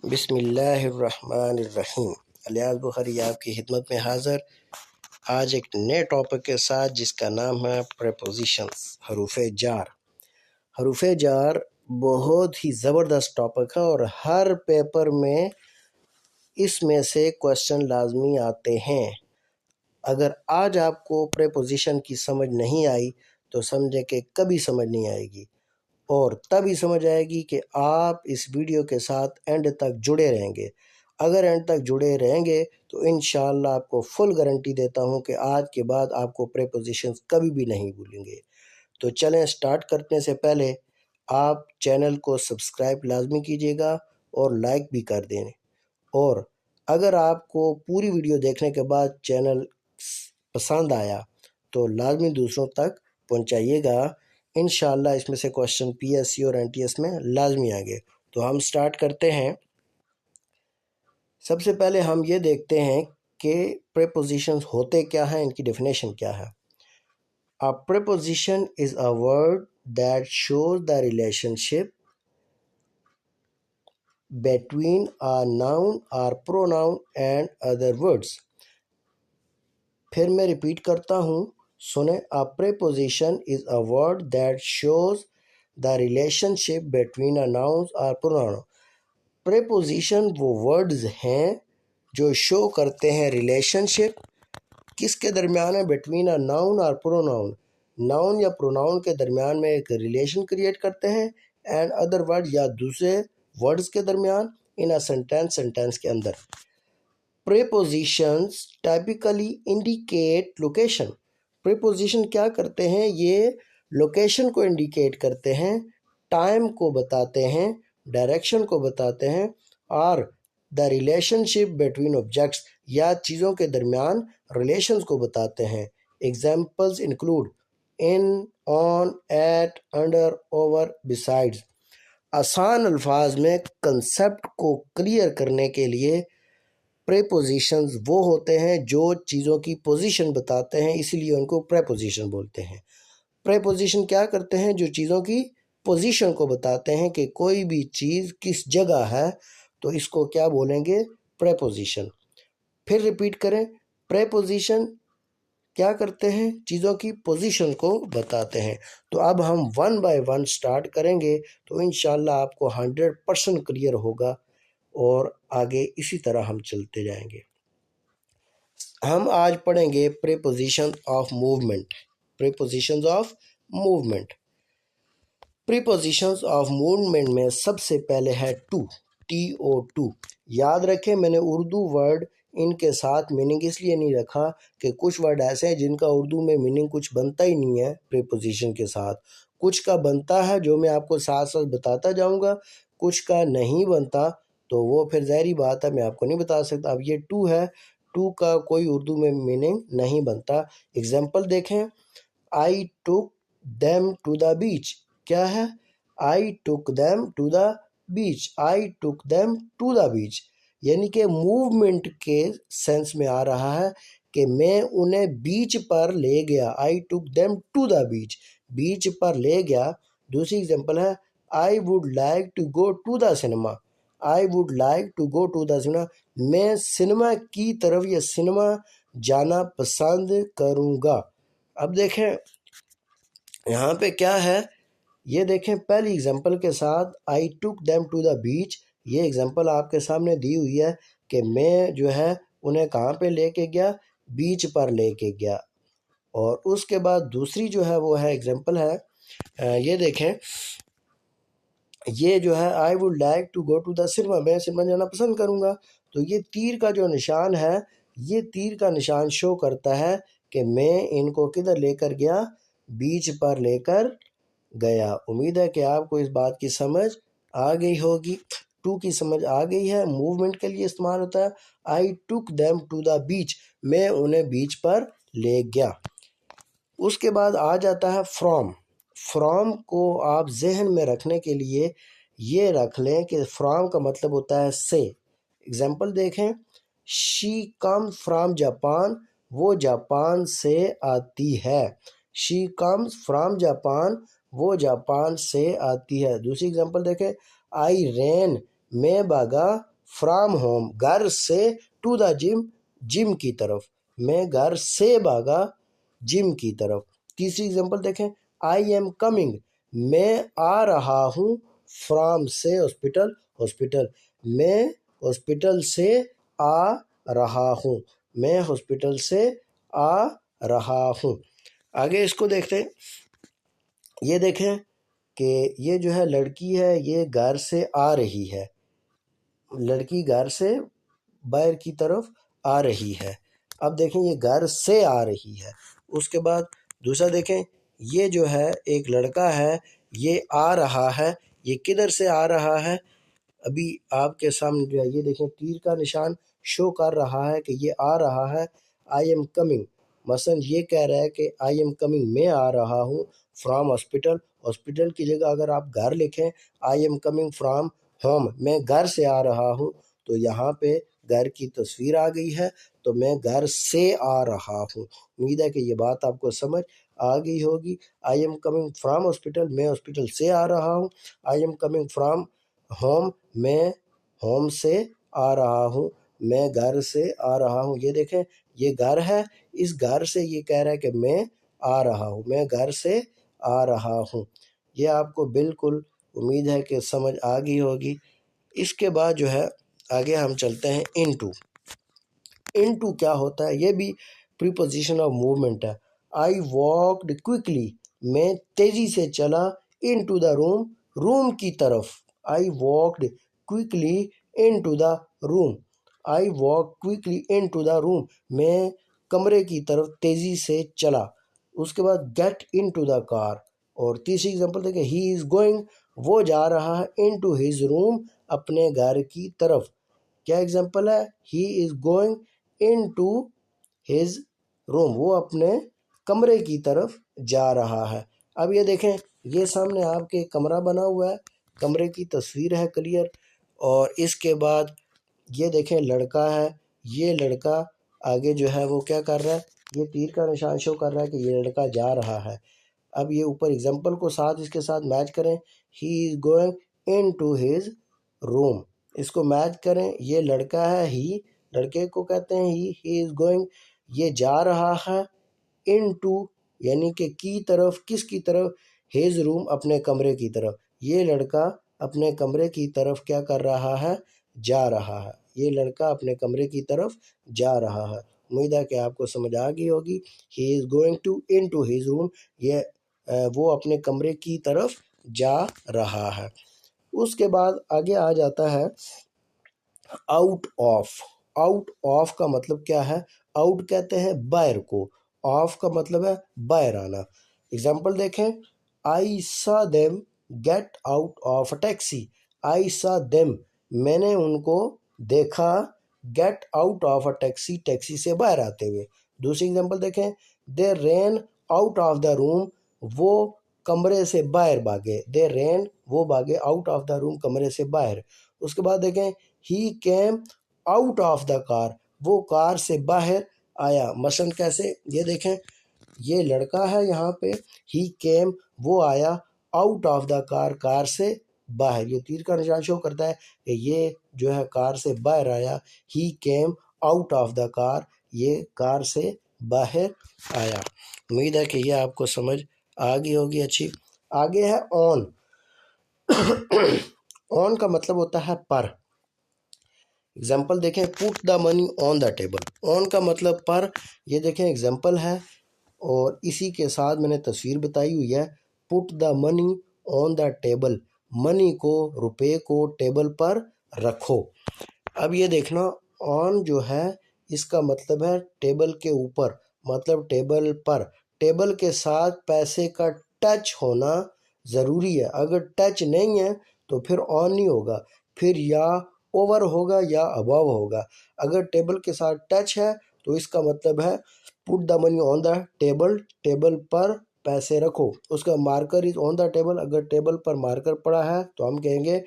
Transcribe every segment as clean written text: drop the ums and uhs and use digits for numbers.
बिस्मिल्लाहिर्रहमानिर्रहीम। अलियास बुखारी आपकी खिदमत में हाज़िर आज एक नए टॉपिक के साथ जिसका नाम है प्रेपोजिशंस, हरूफ जार। हरूफ जार बहुत ही ज़बरदस्त टॉपिक है और हर पेपर में इसमें से क्वेश्चन लाजमी आते हैं। अगर आज आपको प्रेपोजिशन की समझ नहीं आई तो समझे कि कभी समझ नहीं आएगी, और तभी समझ आएगी कि आप इस वीडियो के साथ एंड तक जुड़े रहेंगे। अगर एंड तक जुड़े रहेंगे तो इंशाअल्लाह आपको फुल गारंटी देता हूं कि आज के बाद आपको प्रेपोजिशंस कभी भी नहीं भूलेंगे। तो चलें, स्टार्ट करने से पहले आप चैनल को सब्सक्राइब लाजमी कीजिएगा और लाइक भी कर दें। और अगर आपको पूरी वीडियो देखने के बाद चैनल पसंद आया तो लाजमी दूसरों तक पहुंचाइएगा। इंशाअल्लाह इसमें से क्वेश्चन पीएससी और एनटीएस में लाजमी आएंगे। तो हम स्टार्ट करते हैं। सबसे पहले हम ये देखते हैं कि प्रेपोजिशंस होते क्या हैं, इनकी डेफिनेशन क्या है। A preposition is a word that shows the relationship between a noun or pronoun and other words। फिर मैं रिपीट करता हूँ, सुने। A preposition is a word that shows the relationship between a noun और pronoun. Preposition वो words हैं जो show करते हैं रिलेशनशिप किसके दरमियान है, बिटवीन अ नाउन और प्रोनाउन। नाउन या प्रोनाउन के दरमियान में एक रिलेशन क्रिएट करते हैं, एंड अदर वर्ड या दूसरे वर्ड्स के दरमियान, इन अ सेंटेंस के अंदर। Prepositions typically indicate location. Preposition क्या करते हैं, ये लोकेशन को इंडिकेट करते हैं, टाइम को बताते हैं, डायरेक्शन को बताते हैं, और द रिलेशनशिप बिटवीन ऑब्जेक्ट्स या चीज़ों के दरमियान रिलेशंस को बताते हैं। Examples include in, on, at, under, over, besides. आसान अल्फाज में कंसेप्ट को क्लियर करने के लिए प्रेपोजिशंस वो होते हैं जो चीज़ों की पोजीशन बताते हैं, इसीलिए उनको प्रेपोजिशन बोलते हैं। प्रेपोजिशन क्या करते हैं, जो चीज़ों की पोजीशन को बताते हैं कि कोई भी चीज़ किस जगह है, तो इसको क्या बोलेंगे, प्रेपोजिशन। फिर रिपीट करें, प्रेपोजिशन क्या करते हैं, चीज़ों की पोजीशन को बताते हैं। तो अब हम वन बाय वन स्टार्ट करेंगे तो इंशाल्लाह आपको 100% क्लियर होगा और आगे इसी तरह हम चलते जाएंगे। हम आज पढ़ेंगे preposition of movement. Prepositions of movement. Prepositions of movement में सबसे पहले है टू, TO2। याद रखें, मैंने उर्दू वर्ड इनके साथ मीनिंग इसलिए नहीं रखा कि कुछ वर्ड ऐसे हैं जिनका उर्दू में मीनिंग कुछ बनता ही नहीं है प्रीपोजिशन के साथ, कुछ का बनता है जो मैं आपको साथ साथ बताता जाऊंगा, कुछ का नहीं बनता, तो वो फिर ज़ाहिरी बात है मैं आपको नहीं बता सकता। अब ये टू है, टू का कोई उर्दू में मीनिंग नहीं बनता। एग्जाम्पल देखें, I took them to the beach. क्या है, I took them to the beach, I took them to the beach, यानी कि मूवमेंट के सेंस में आ रहा है कि मैं उन्हें बीच पर ले गया। I took them to the beach, beach पर ले गया। दूसरी एग्जांपल है, I would like to go to the cinema. I would like to go to the cinema, मैं सिनेमा की तरफ या सिनेमा जाना पसंद करूँगा। अब देखें यहाँ पे क्या है, ये देखें पहली एग्जांपल के साथ I took them to the beach, ये एग्जांपल आपके सामने दी हुई है कि मैं जो है उन्हें कहाँ पे लेके गया, बीच पर लेके गया। और उसके बाद दूसरी जो है वो है एग्जांपल है, ये देखें, ये जो है I would like to go to the cinema, मैं सिनेमा जाना पसंद करूँगा। तो ये तीर का जो निशान है, ये तीर का निशान शो करता है कि मैं इनको किधर लेकर गया, बीच पर लेकर गया। उम्मीद है कि आपको इस बात की समझ आ गई होगी। टू की समझ आ गई है, मूवमेंट के लिए इस्तेमाल होता है। I took them to the beach, मैं उन्हें बीच पर ले गया। उसके बाद आ जाता है फ्रॉम। फ्रॉम को आप जहन में रखने के लिए ये रख लें कि फ्रॉम का मतलब होता है से। एग्जाम्पल देखें, शी कम फ्रॉम जापान, वो जापान से आती है। शी कम्स फ्रॉम जापान, वो जापान से आती है। दूसरी एग्जाम्पल देखें, आई रैन मैं भागा फ्रॉम होम घर से टू द जिम जिम की तरफ, मैं घर से भागा जिम की तरफ। तीसरी एग्जांपल देखें, आई एम कमिंग मैं आ रहा हूँ फ्रॉम से हॉस्पिटल हॉस्पिटल, मैं हॉस्पिटल से आ रहा हूँ, मैं हॉस्पिटल से आ रहा हूँ। आगे इसको देखते हैं, ये देखें कि ये जो है लड़की है ये घर से आ रही है, लड़की घर से बाहर की तरफ आ रही है। अब देखें ये घर से आ रही है। उसके बाद दूसरा देखें, ये जो है एक लड़का है ये आ रहा है, ये किधर से आ रहा है, अभी आपके सामने जो है ये देखें तीर का निशान शो कर रहा है कि ये आ रहा है। आई एम कमिंग मसलन ये कह रहा है कि आई एम कमिंग मैं आ रहा हूँ फ्रॉम हॉस्पिटल, हॉस्पिटल की जगह अगर आप घर लिखें I am coming from home मैं घर से आ रहा हूँ, तो यहाँ पे घर की तस्वीर आ गई है, तो मैं घर से आ रहा हूँ। उम्मीद है कि ये बात आपको समझ आ गई होगी। I am coming from hospital मैं हॉस्पिटल से आ रहा हूँ, I am coming from home मैं होम से आ रहा हूँ, मैं घर से आ रहा हूँ। ये देखें ये घर है, इस घर से ये कह रहा है कि मैं आ रहा हूँ, मैं घर से आ रहा हूँ। ये आपको बिल्कुल उम्मीद है कि समझ आ गई होगी। इसके बाद जो है आगे हम चलते हैं इनटू। इनटू क्या होता है, ये भी प्रीपोजिशन ऑफ मूवमेंट है। आई वॉकड क्विकली मैं तेजी से चला इनटू द रूम रूम की तरफ, I walked quickly into the room, I walk quickly into the room मैं कमरे की तरफ तेजी से चला। उसके बाद गेट इनटू द कार। और तीसरी एग्जांपल देखिए, ही इज गोइंग वो जा रहा है इनटू हिज रूम अपने घर की तरफ। क्या एग्जांपल है, ही is going into his room वो अपने कमरे की तरफ जा रहा है। अब ये देखें ये सामने आपके कमरा बना हुआ है, कमरे की तस्वीर है क्लियर। और इसके बाद ये देखें लड़का है, ये लड़का आगे जो है वो क्या कर रहा है, ये तीर का निशान शो कर रहा है कि ये लड़का जा रहा है। अब ये ऊपर एग्जाम्पल को साथ इसके साथ मैच करें, he is going into his room, इसको मैच करें, ये लड़का है ही, लड़के को कहते हैं ही इज गोइंग, ये जा रहा है इन टू यानी कि की तरफ, किस की तरफ, हिज रूम अपने कमरे की तरफ, ये लड़का अपने कमरे की तरफ क्या कर रहा है, जा रहा है, ये लड़का अपने कमरे की तरफ जा रहा है। उम्मीद है कि आपको समझ आ गई होगी। He is going to into his room, ये वो अपने कमरे की तरफ जा रहा है। उसके बाद आगे आ जाता है आउट ऑफ। आउट ऑफ का मतलब क्या है, आउट कहते हैं बाहर को, ऑफ का मतलब है बाहर आना। एग्जाम्पल देखें, I saw them get out of a taxi, I saw them मैंने उनको देखा, get out of a taxi taxi से बाहर आते हुए। दूसरी एग्जाम्पल देखें, they ran out of the room वो कमरे से बाहर भागे, दे रेन वो भागे आउट ऑफ द रूम कमरे से बाहर। उसके बाद देखें, he came out of the car वो कार से बाहर आया। मसलन कैसे, ये देखें ये लड़का है यहाँ पे, ही केम वो आया out of the car car से बाहर, ये तीर का निशान शो करता है कि ये जो है कार से बाहर आया। He came out of the car ये कार से बाहर आया। उम्मीद है कि ये आपको समझ आ गई होगी अच्छी। आगे है ऑन। ऑन का मतलब होता है पर। एग्जाम्पल देखें, put the money on the table, on का मतलब पर, ये देखें एग्जाम्पल है और इसी के साथ मैंने तस्वीर बताई हुई है। Put the money on the table, money को रुपए को टेबल पर रखो। अब ये देखना ऑन जो है इसका मतलब है टेबल के ऊपर, मतलब टेबल पर, टेबल के साथ पैसे का टच होना ज़रूरी है। अगर टच नहीं है तो फिर ऑन नहीं होगा, फिर या ओवर होगा या अबव होगा। अगर टेबल के साथ टच है तो इसका मतलब है put the money on the table, table पर पैसे रखो। उसका marker is on the table, अगर टेबल पर मार्कर पड़ा है तो हम कहेंगे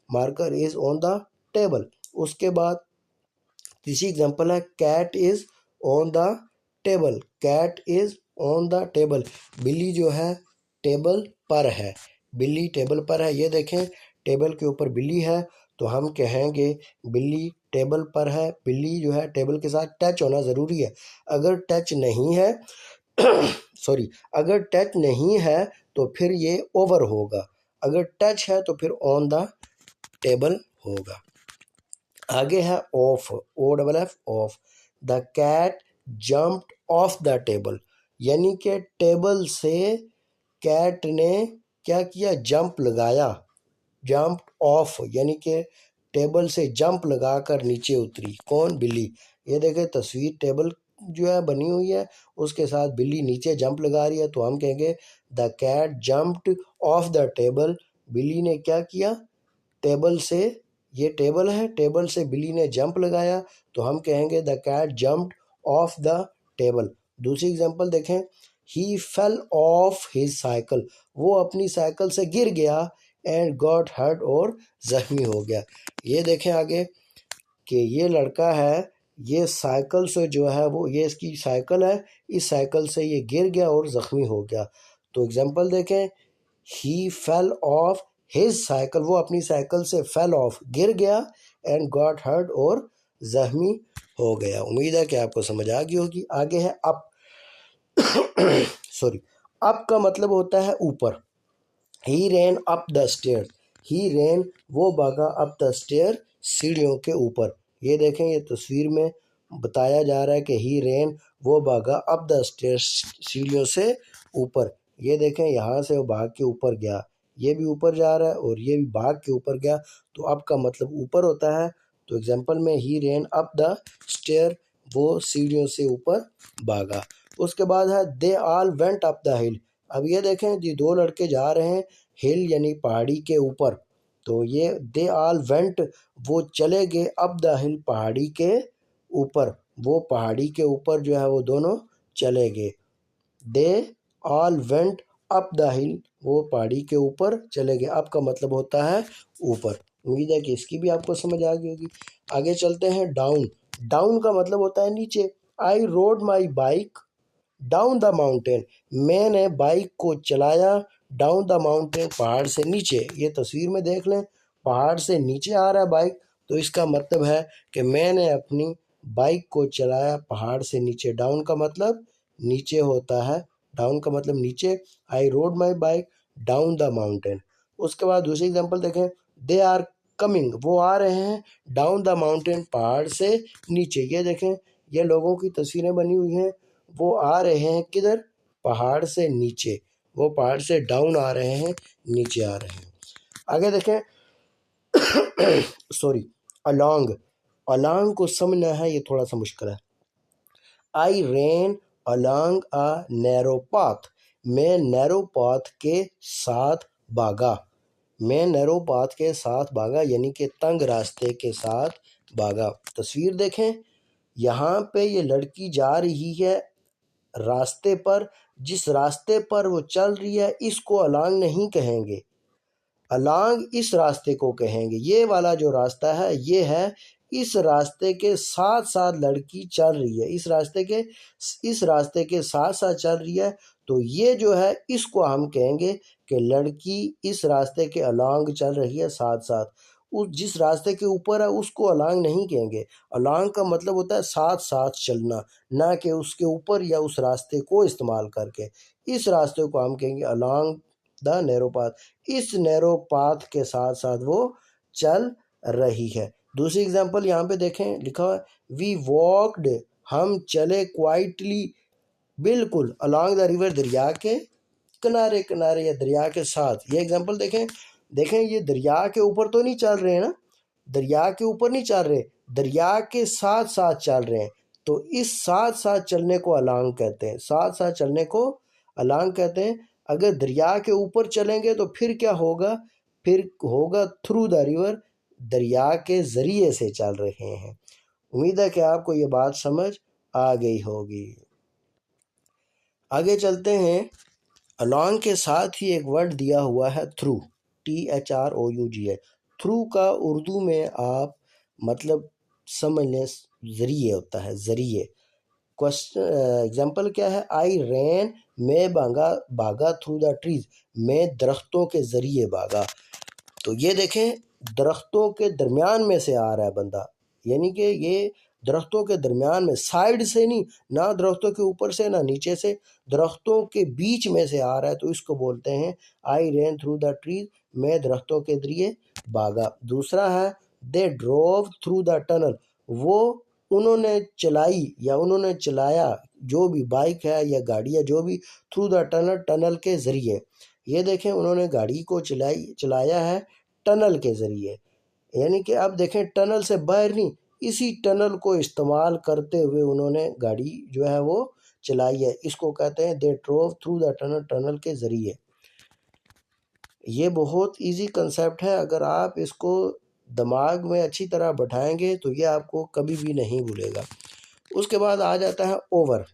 marker is on the table. उसके बाद तीसरी एग्जांपल है cat is on the table, cat is on the table, बिल्ली जो है टेबल पर है, बिल्ली टेबल पर है। ये देखें टेबल के ऊपर बिल्ली है तो हम कहेंगे बिल्ली टेबल पर है। बिल्ली जो है टेबल के साथ टच होना ज़रूरी है। अगर टच नहीं है सॉरी, अगर टच नहीं है तो फिर ये ओवर होगा। अगर टच है तो फिर ऑन द टेबल होगा। आगे है off, O double F, off. The cat jumped off the table, यानी कि टेबल से कैट ने क्या किया, जंप लगाया। जंप ऑफ यानी कि टेबल से जंप लगाकर नीचे उतरी। कौन, बिल्ली। ये देखें तस्वीर टेबल जो है बनी हुई है, उसके साथ बिल्ली नीचे जंप लगा रही है, तो हम कहेंगे the cat jumped off the table. बिल्ली ने क्या किया, टेबल से, ये टेबल है, टेबल से बिल्ली ने जंप लगाया, तो हम कहेंगे the cat jumped off the table. दूसरी एग्जांपल देखें, he fell off his cycle, वो अपनी साइकिल से गिर गया, एंड गॉट हर्ट, और जख्मी हो गया। ये देखें आगे कि ये लड़का है, ये साइकिल से जो है वो, ये इसकी साइकिल है, इस साइकिल से ये गिर गया और ज़ख्मी हो गया। तो एग्जांपल देखें, he fell off his cycle, वो अपनी साइकिल से फेल ऑफ, गिर गया, एंड गॉट हर्ट, और जख्मी हो गया। उम्मीद है कि आपको समझ आ गई होगी। आगे है अप सॉरी, अप का मतलब होता है ऊपर। ही रैन अप द स्टेयर, ही रैन, वो भागा, अप द स्टेयर, सीढ़ियों के ऊपर। ये देखें, ये तस्वीर में बताया जा रहा है कि ही रैन, वो भागा, अप द स्टेयर, सीढ़ियों से ऊपर। ये देखें, यहाँ से वो भाग के ऊपर गया, ये भी ऊपर जा रहा है और ये भी भाग के ऊपर गया, तो अप का मतलब ऊपर होता है। तो एग्जांपल में ही रैन अप द स्टेयर, वो सीढ़ियों से ऊपर भागा। उसके बाद है they all went up the हिल। अब ये देखें जी, दो लड़के जा रहे हैं हिल यानी पहाड़ी के ऊपर, तो ये दे ऑल वेंट, वो चले गए, अप द हिल, पहाड़ी के ऊपर, वो पहाड़ी के ऊपर जो है वो दोनों चले गए। They all went up the हिल, वो पहाड़ी के ऊपर चले गए। अप का मतलब होता है ऊपर। उम्मीद है कि इसकी भी आपको समझ आ गई होगी। आगे चलते हैं डाउन। डाउन का मतलब होता है नीचे। I rode my bike down the mountain, मैंने बाइक को चलाया डाउन द माउंटेन, पहाड़ से नीचे। ये तस्वीर में देख लें, पहाड़ से नीचे आ रहा है बाइक, तो इसका मतलब है कि मैंने अपनी बाइक को चलाया पहाड़ से नीचे। डाउन का मतलब नीचे होता है, डाउन का मतलब नीचे। I rode my bike down the mountain. उसके बाद दूसरी एग्जांपल देखें, दे आर कमिंग, वो आ रहे हैं, डाउन द माउंटेन, पहाड़ से नीचे। ये देखें, ये लोगों की तस्वीरें बनी हुई हैं, वो आ रहे हैं किधर, पहाड़ से नीचे, वो पहाड़ से डाउन आ रहे हैं, नीचे आ रहे हैं। आगे देखें सॉरी, अलोंग। अलोंग को समझना है, ये थोड़ा सा मुश्किल है। I ran along a narrow path, मैं नैरो पाथ के साथ भागा, मैं नैरो पाथ के साथ भागा, यानी कि तंग रास्ते के साथ भागा। तस्वीर देखें, यहाँ पे ये लड़की जा रही है रास्ते पर, जिस रास्ते पर वो चल रही है इसको अलांग नहीं कहेंगे, अलांग इस रास्ते को कहेंगे। ये वाला जो रास्ता है ये है, इस रास्ते के साथ साथ लड़की चल रही है, इस रास्ते के साथ साथ चल रही है, तो ये जो है इसको हम कहेंगे कि लड़की इस रास्ते के अलांग चल रही है, साथ साथ। उस जिस रास्ते के ऊपर है उसको अलांग नहीं कहेंगे। अलांग का मतलब होता है साथ साथ चलना, ना कि उसके ऊपर या उस रास्ते को इस्तेमाल करके। इस रास्ते को हम कहेंगे अलांग द नैरो पाथ, इस नैरो पाथ के साथ साथ वो चल रही है। दूसरी एग्जांपल यहाँ पे देखें, लिखा है वी वॉकड, हम चले, क्वाइटली, बिल्कुल, अलोंग द रिवर, दरिया के किनारे किनारे या दरिया के साथ। ये एग्जांपल देखें, देखें ये दरिया के ऊपर तो नहीं चल रहे हैं ना, दरिया के ऊपर नहीं चल रहे, दरिया के साथ साथ चल रहे हैं, तो इस साथ साथ चलने को अलांग कहते हैं, साथ साथ चलने को अलांग कहते हैं। अगर दरिया के ऊपर चलेंगे तो फिर क्या होगा, फिर होगा थ्रू द रिवर, दरिया के ज़रिए से चल रहे हैं। उम्मीद है कि आपको ये बात समझ आ गई होगी। आगे चलते हैं, अलॉन्ग के साथ ही एक वर्ड दिया हुआ है थ्रू, THROUGH। थ्रू का उर्दू में आप मतलब समझ लें ज़रिए होता है, ज़रिए। क्वेश्चन एग्जाम्पल क्या है, आई रैन, मैं भागा थ्रू द ट्रीज, मैं दरख्तों के ज़रिए भागा। तो ये देखें, दरख्तों के दरमियान में से आ रहा है बंदा, यानी कि ये दरख्तों के दरमियान में, साइड से नहीं, ना दरख्तों के ऊपर से ना नीचे से, दरख्तों के बीच में से आ रहा है, तो इसको बोलते हैं आई रेन थ्रू द ट्रीज, मैं दरख्तों के जरिए भागा। दूसरा है दे ड्रोव थ्रू द टनल, वो उन्होंने चलाई या उन्होंने चलाया, जो भी बाइक है या गाड़ी है जो भी, थ्रू द टनल, टनल के ज़रिए। ये देखें उन्होंने गाड़ी को चलाया है टनल के ज़रिए, यानी कि अब देखें टनल से बाहर नहीं, इसी टनल को इस्तेमाल करते हुए उन्होंने गाड़ी जो है वो चलाई है। इसको कहते हैं they drove through the tunnel, tunnel के ज़रिए। ये बहुत इजी कंसेप्ट है, अगर आप इसको दिमाग में अच्छी तरह बैठाएंगे तो ये आपको कभी भी नहीं भूलेगा। उसके बाद आ जाता है ओवर।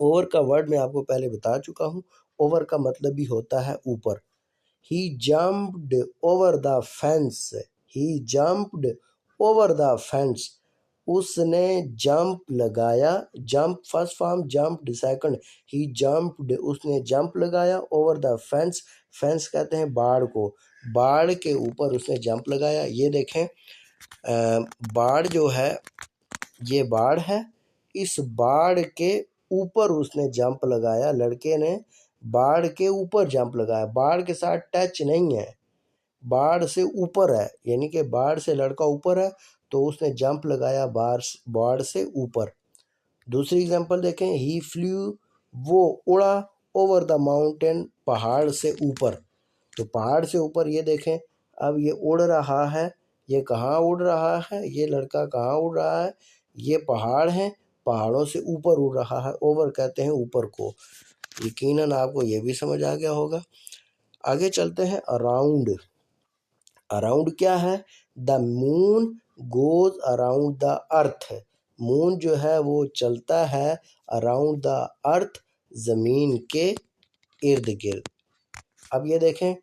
ओवर का वर्ड मैं आपको पहले बता चुका हूँ। ओवर का मतलब भी होता है ऊपर। He jumped over the fence, he jumped over the fence, उसने जंप लगाया, jump first form, jumped second, he jumped, उसने जंप लगाया, ओवर द फेंस, फेंस कहते हैं बाड़ को, बाड़ के ऊपर उसने जंप लगाया। ये देखें बाड़ जो है, ये बाड़ है, इस बाड़ के ऊपर उसने जंप लगाया, लड़के ने बाड़ के ऊपर जंप लगाया, बाड़ के साथ टच नहीं है, बाड़ से ऊपर है, यानी कि बाड़ से लड़का ऊपर है तो उसने जंप लगाया बाड़ से ऊपर। दूसरी एग्जांपल देखें, ही फ्लू, वो उड़ा, ओवर द माउंटेन, पहाड़ से ऊपर, तो पहाड़ से ऊपर ये देखें, अब ये उड़ रहा है, ये कहाँ उड़ रहा है, ये लड़का कहाँ उड़ रहा है, ये पहाड़ है, पहाड़ों से ऊपर उड़ रहा है, ओवर कहते हैं ऊपर को। यकीनन आपको ये भी समझ आ गया होगा। आगे चलते हैं अराउंड। अराउंड क्या है, the moon goes around the earth, moon जो है वो चलता है अराउंड द अर्थ, ज़मीन के इर्द गिर्द। अब ये देखें,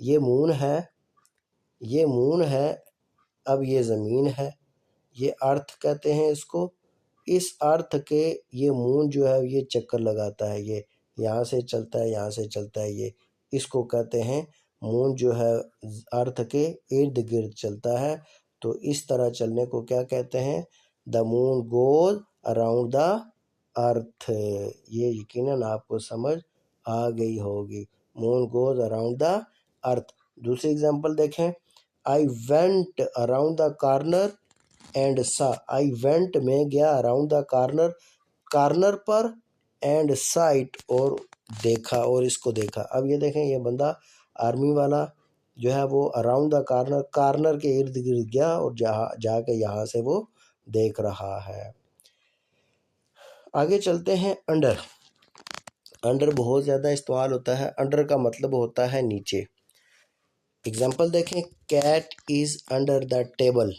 ये मून है, ये मून है, अब ये ज़मीन है, ये अर्थ कहते हैं इसको। इस अर्थ के, ये मून जो है ये चक्कर लगाता है, ये यहाँ से चलता है, यहाँ से चलता है, ये इसको कहते हैं मून जो है अर्थ के इर्द गिर्द चलता है। तो इस तरह चलने को क्या कहते हैं, the moon goes around the earth. ये यकीनन आपको समझ आ गई होगी, moon goes around the earth. दूसरी एग्जांपल देखें, I went around the corner and सा, आई वेंट में गया, अराउंड द कॉर्नर, कॉर्नर पर, एंड साइट और देखा, और इसको देखा। अब ये देखें, ये बंदा आर्मी वाला जो है वो अराउंड द कॉर्नर, कॉर्नर के इर्द गिर्द गया और जहाँ जाके यहाँ से वो देख रहा है। आगे चलते हैं अंडर। अंडर बहुत ज़्यादा इस्तेमाल होता है। अंडर का मतलब होता है नीचे। एग्जाम्पल देखें, cat is under the table,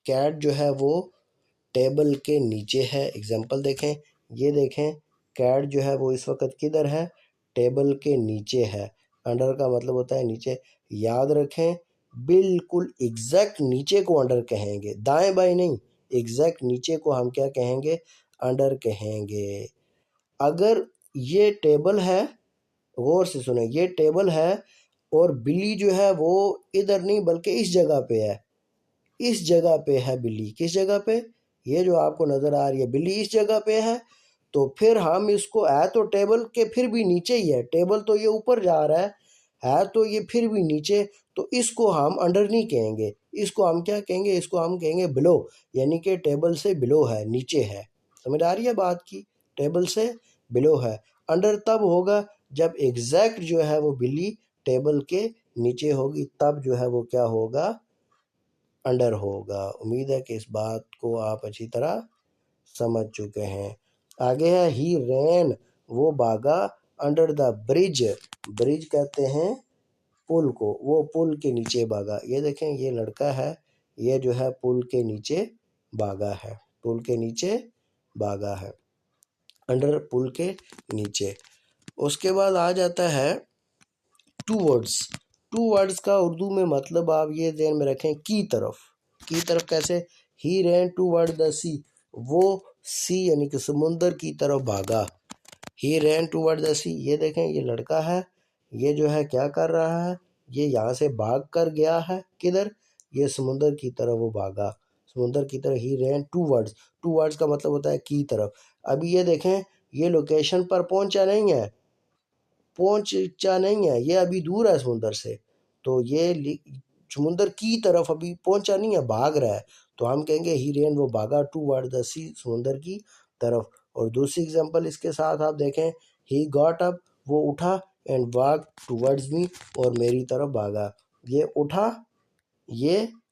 cat जो है वो टेबल के नीचे है। एग्जाम्पल देखें, ये देखें कैट जो है वो इस वक्त किधर है, टेबल के नीचे है। अंडर का मतलब होता है नीचे। याद रखें, बिल्कुल एग्जैक्ट नीचे को अंडर कहेंगे, दाएं बाएं नहीं, एग्जैक्ट नीचे को हम क्या कहेंगे, अंडर कहेंगे। अगर ये टेबल है, गौर से सुने, ये टेबल है और बिल्ली जो है वो इधर नहीं बल्कि इस जगह पे है, इस जगह पे है बिल्ली, किस जगह पे, ये जो आपको नज़र आ रही है बिल्ली इस जगह पे है, तो फिर हम इसको, है तो टेबल के फिर भी नीचे ही है, टेबल तो ये ऊपर जा रहा है तो ये फिर भी नीचे, तो इसको हम अंडर नहीं कहेंगे, इसको हम क्या कहेंगे, इसको हम कहेंगे बिलो, यानी कि टेबल से बिलो है, नीचे है। समझ आ रही है बात की, टेबल से बिलो है। अंडर तब होगा जब एग्जैक्ट जो है वो बिल्ली टेबल के नीचे होगी, तब जो है वो क्या होगा, अंडर होगा। उम्मीद है कि इस बात को आप अच्छी तरह समझ चुके हैं। आगे है ही रैन, वो भागा, अंडर द ब्रिज, ब्रिज कहते हैं पुल को, वो पुल के नीचे भागा। ये देखें, ये लड़का है, ये जो है पुल के नीचे भागा है, पुल के नीचे भागा है, अंडर पुल के नीचे। उसके बाद आ जाता है टू वर्ड्स। टू वर्ड्स का उर्दू में मतलब आप ये ध्यान में रखें, की तरफ। की तरफ कैसे, ही रैन टू वर्ड द सी, वो सी यानी कि समुंदर की तरफ भागा। ही रैन टू वर्ड द सी, ये देखें, ये लड़का है, ये जो है क्या कर रहा है, ये यहाँ से भाग कर गया है किधर, ये समुंदर की तरफ वो भागा, समुंदर की तरफ। ही रैन टू वर्ड्स का मतलब होता है की तरफ। अभी ये देखें, ये लोकेशन पर पहुंचा नहीं है, ये अभी दूर है समुंदर से, तो ये समुंदर की तरफ अभी पहुंचा नहीं है, भाग रहा है, तो हम कहेंगे ही रेन, वो भागा टू वर्ड द सी, समुंदर की तरफ। और दूसरी एग्जांपल इसके साथ आप देखें, ही गॉट अप, वो उठा, एंड वॉक टूवर्ड्स मी, और मेरी तरफ भागा। ये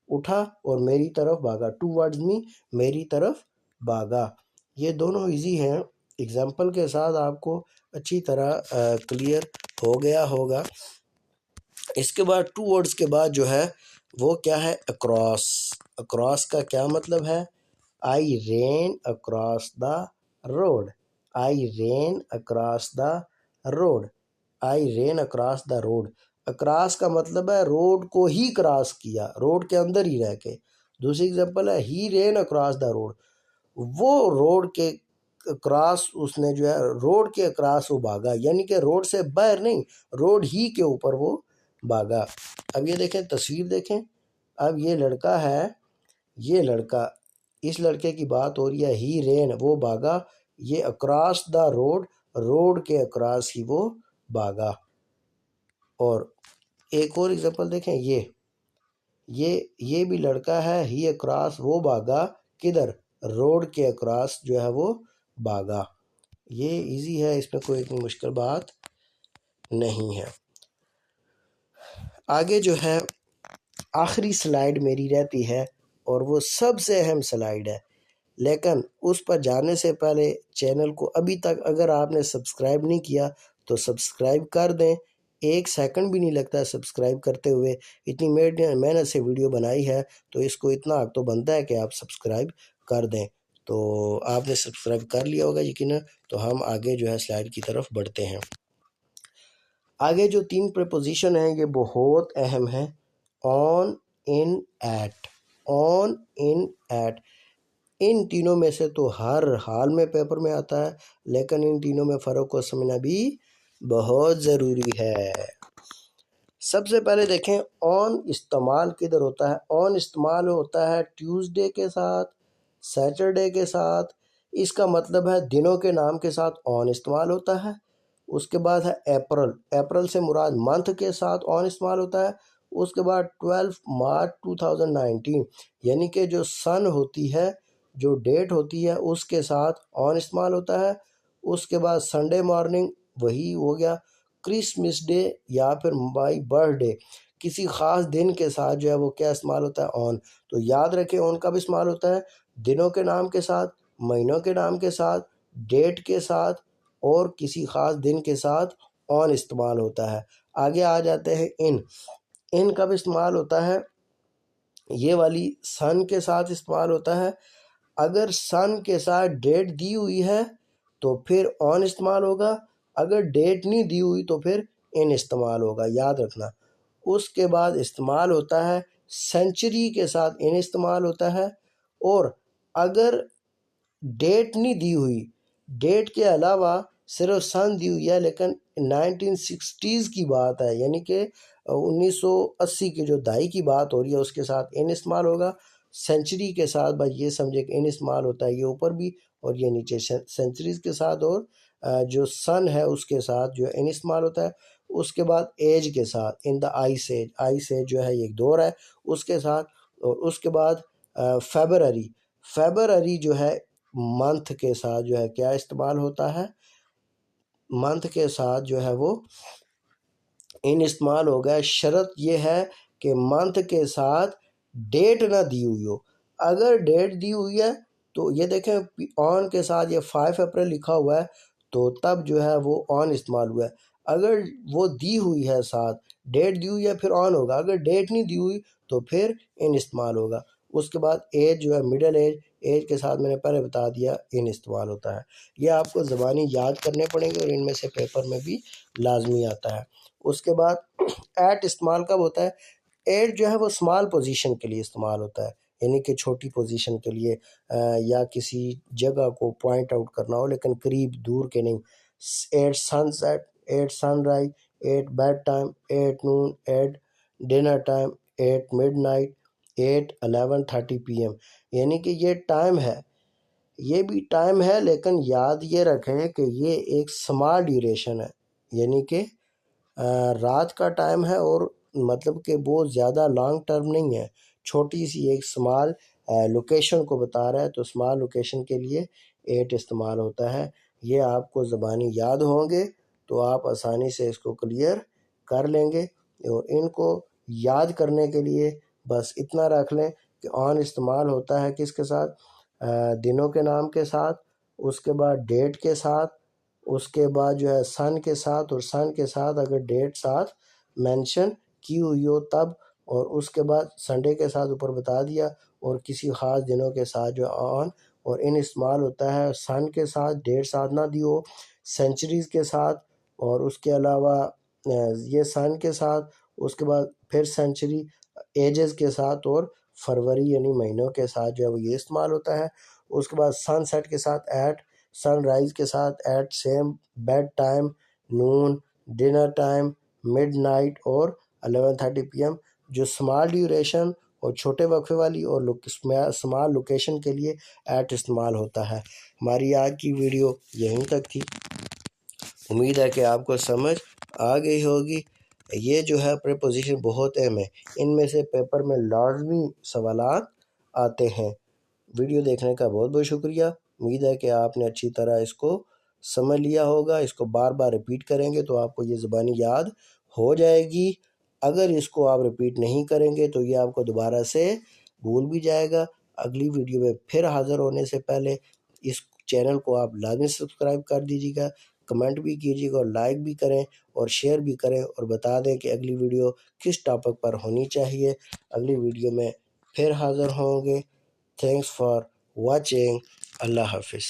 उठा और मेरी तरफ भागा, टूवर्ड्स मी, मेरी तरफ भागा। ये दोनों इजी हैं, एग्जाम्पल के साथ आपको अच्छी तरह क्लियर हो गया होगा। इसके बाद टू वर्ड्स के बाद जो है वो क्या है, अक्रॉस। अक्रॉस का क्या मतलब है, I ran across the road, I ran across the road, I ran across the road. Across का मतलब है रोड को ही क्रॉस किया, रोड के अंदर ही रह के। दूसरी एग्जांपल है ही रेन अक्रॉस द रोड, वो रोड के क्रॉस, उसने जो है रोड के क्रॉस वो भागा, यानी कि रोड से बाहर नहीं, रोड ही के ऊपर वो भागा। अब ये देखें, तस्वीर देखें, अब ये लड़का है, ये लड़का, इस लड़के की बात हो रही है, ही रेन, वो भागा, ये अक्रॉस द रोड, रोड के अक्रॉस ही वो भागा। और एक और एग्जांपल देखें, ये भी लड़का है, ही अक्रॉस, वो भागा किधर, रोड के अक्रॉस जो है वो भागा। ये इजी है, इसमें कोई इतनी मुश्किल बात नहीं है। आगे जो है आखिरी स्लाइड मेरी रहती है, और वो सबसे अहम स्लाइड है, लेकिन उस पर जाने से पहले चैनल को अभी तक अगर आपने सब्सक्राइब नहीं किया तो सब्सक्राइब कर दें। 1 सेकंड भी नहीं लगता है सब्सक्राइब करते हुए, इतनी मेहनत से वीडियो बनाई है, तो इसको इतना हक तो बनता है कि आप सब्सक्राइब कर दें। तो आपने सब्सक्राइब कर लिया होगा यकीनन। तो हम आगे जो है स्लाइड की तरफ बढ़ते हैं। आगे जो 3 प्रपोजिशन हैं ये बहुत अहम है। On, in, at, on, in, at, इन तीनों में से तो हर हाल में पेपर में आता है, लेकिन इन तीनों में फ़र्क को समझना भी बहुत ज़रूरी है। सबसे पहले देखें, ऑन इस्तेमाल किधर होता है। ऑन इस्तेमाल होता है ट्यूसडे के साथ, सैटरडे के साथ। इसका मतलब है दिनों के नाम के साथ ऑन इस्तेमाल होता है। उसके बाद है अप्रैल, अप्रैल से मुराद मंथ के साथ ऑन इस्तेमाल होता है। उसके बाद 12 मार्च 2019, यानी कि जो सन होती है, जो डेट होती है, उसके साथ ऑन इस्तेमाल होता है। उसके बाद संडे मॉर्निंग, वही हो गया। क्रिसमस डे या फिर माई बर्थडे, किसी ख़ास दिन के साथ जो है वो क्या इस्तेमाल होता है, ऑन। तो याद रखें, ऑन का भी इस्तेमाल होता है दिनों के नाम के साथ, महीनों के नाम के साथ, डेट के साथ, और किसी ख़ास दिन के साथ ऑन इस्तेमाल होता है। आगे आ जाते हैं इन का भी इस्तेमाल होता है, ये वाली सन के साथ इस्तेमाल होता है। अगर सन के साथ डेट दी हुई है तो फिर ऑन इस्तेमाल होगा, अगर डेट नहीं दी हुई तो फिर इन इस्तेमाल होगा, याद रखना। उसके बाद इस्तेमाल होता है सेंचुरी के साथ इन इस्तेमाल होता है। और अगर डेट नहीं दी हुई, डेट के अलावा सिर्फ सन दी हुई है, लेकिन 1960s की बात है, यानी कि 1980 की जो दहाई की बात हो रही है, उसके साथ इन इस्तेमाल होगा। सेंचुरी के साथ भाई ये समझे कि इन इस्तेमाल होता है, ये ऊपर भी और ये नीचे, सेंचुरीज के साथ। और जो सन है उसके साथ जो इन इस्तेमाल होता है। उसके बाद एज के साथ, in the ice age, ice age जो है एक दौर है, उसके साथ। और उसके बाद फेबररी, फेबररी जो है मंथ के साथ जो है क्या इस्तेमाल होता है, मंथ के साथ जो है वो इन इस्तेमाल हो गया। शर्त ये है कि मंथ के साथ डेट ना दी हुई हो। अगर डेट दी हुई है तो ये देखें, ऑन के साथ ये 5 अप्रैल लिखा हुआ है, तो तब जो है वो ऑन इस्तेमाल हुआ है। अगर वो दी हुई है साथ, डेट दी हुई है, फिर ऑन होगा। अगर डेट नहीं दी हुई तो फिर इन इस्तेमाल होगा। उसके बाद एज जो है मिडिल एज, एज के साथ मैंने पहले बता दिया इन इस्तेमाल होता है। ये आपको ज़बानी याद करने पड़ेंगे और इनमें से पेपर में भी लाजमी आता है। उसके बाद एट इस्तेमाल कब होता है, एट जो है वो स्मॉल पोजीशन के लिए इस्तेमाल होता है, यानी कि छोटी पोजीशन के लिए, या किसी जगह को पॉइंट आउट करना हो, लेकिन करीब दूर के नहीं। At sunset, at sunrise, at bed time, at noon, at dinner time 8 midnight 8 11:30 PM। यानी कि ये टाइम है, ये भी टाइम है, लेकिन याद ये रखें कि ये एक स्मॉल ड्यूरेशन है, यानी कि रात का टाइम है और मतलब कि बहुत ज़्यादा लॉन्ग टर्म नहीं है, छोटी सी एक स्मॉल लोकेशन को बता रहा है। तो स्मॉल लोकेशन के लिए 8 इस्तेमाल होता है। ये आपको ज़बानी याद होंगे तो आप आसानी से इसको क्लियर कर लेंगे। और इनको याद करने के लिए बस इतना रख लें कि ऑन इस्तेमाल होता है किसके साथ, दिनों के नाम के साथ, उसके बाद डेट के साथ, उसके बाद जो है सन के साथ, और सन के साथ अगर डेट साथ मेंशन की हुई हो तब, और उसके बाद संडे के साथ ऊपर बता दिया, और किसी ख़ास दिनों के साथ जो ऑन। और इन इस्तेमाल होता है सन के साथ, डेट साथ ना दी हो, सेंचुरीज़ के साथ, और उसके अलावा ये सन के साथ, उसके बाद फिर सेंचुरी एजेस के साथ, और फरवरी यानी महीनों के साथ जो है वो ये इस्तेमाल होता है। उसके बाद सनसेट के साथ एट, सनराइज़ के साथ एट सेम, बेड टाइम नून, डिनर टाइम मिडनाइट और 11:30 PM। जो स्मॉल ड्यूरेशन और छोटे वक्फे वाली और स्मॉल लोकेशन के लिए एट इस्तेमाल होता है। हमारी आज की वीडियो यहीं तक थी। उम्मीद है कि आपको समझ आ गई होगी। ये जो है प्रीपोजिशन बहुत अहम है, इनमें से पेपर में लाजमी सवालात आते हैं। वीडियो देखने का बहुत बहुत शुक्रिया। उम्मीद है कि आपने अच्छी तरह इसको समझ लिया होगा। इसको बार बार रिपीट करेंगे तो आपको ये ज़बानी याद हो जाएगी। अगर इसको आप रिपीट नहीं करेंगे तो ये आपको दोबारा से भूल भी जाएगा। अगली वीडियो में फिर हाज़िर होने से पहले इस चैनल को आप लाजमी सब्सक्राइब कर दीजिएगा, कमेंट भी कीजिएगा, और लाइक भी करें और शेयर भी करें, और बता दें कि अगली वीडियो किस टॉपिक पर होनी चाहिए। अगली वीडियो में फिर हाज़िर होंगे। Thanks for watching. Allah Hafiz.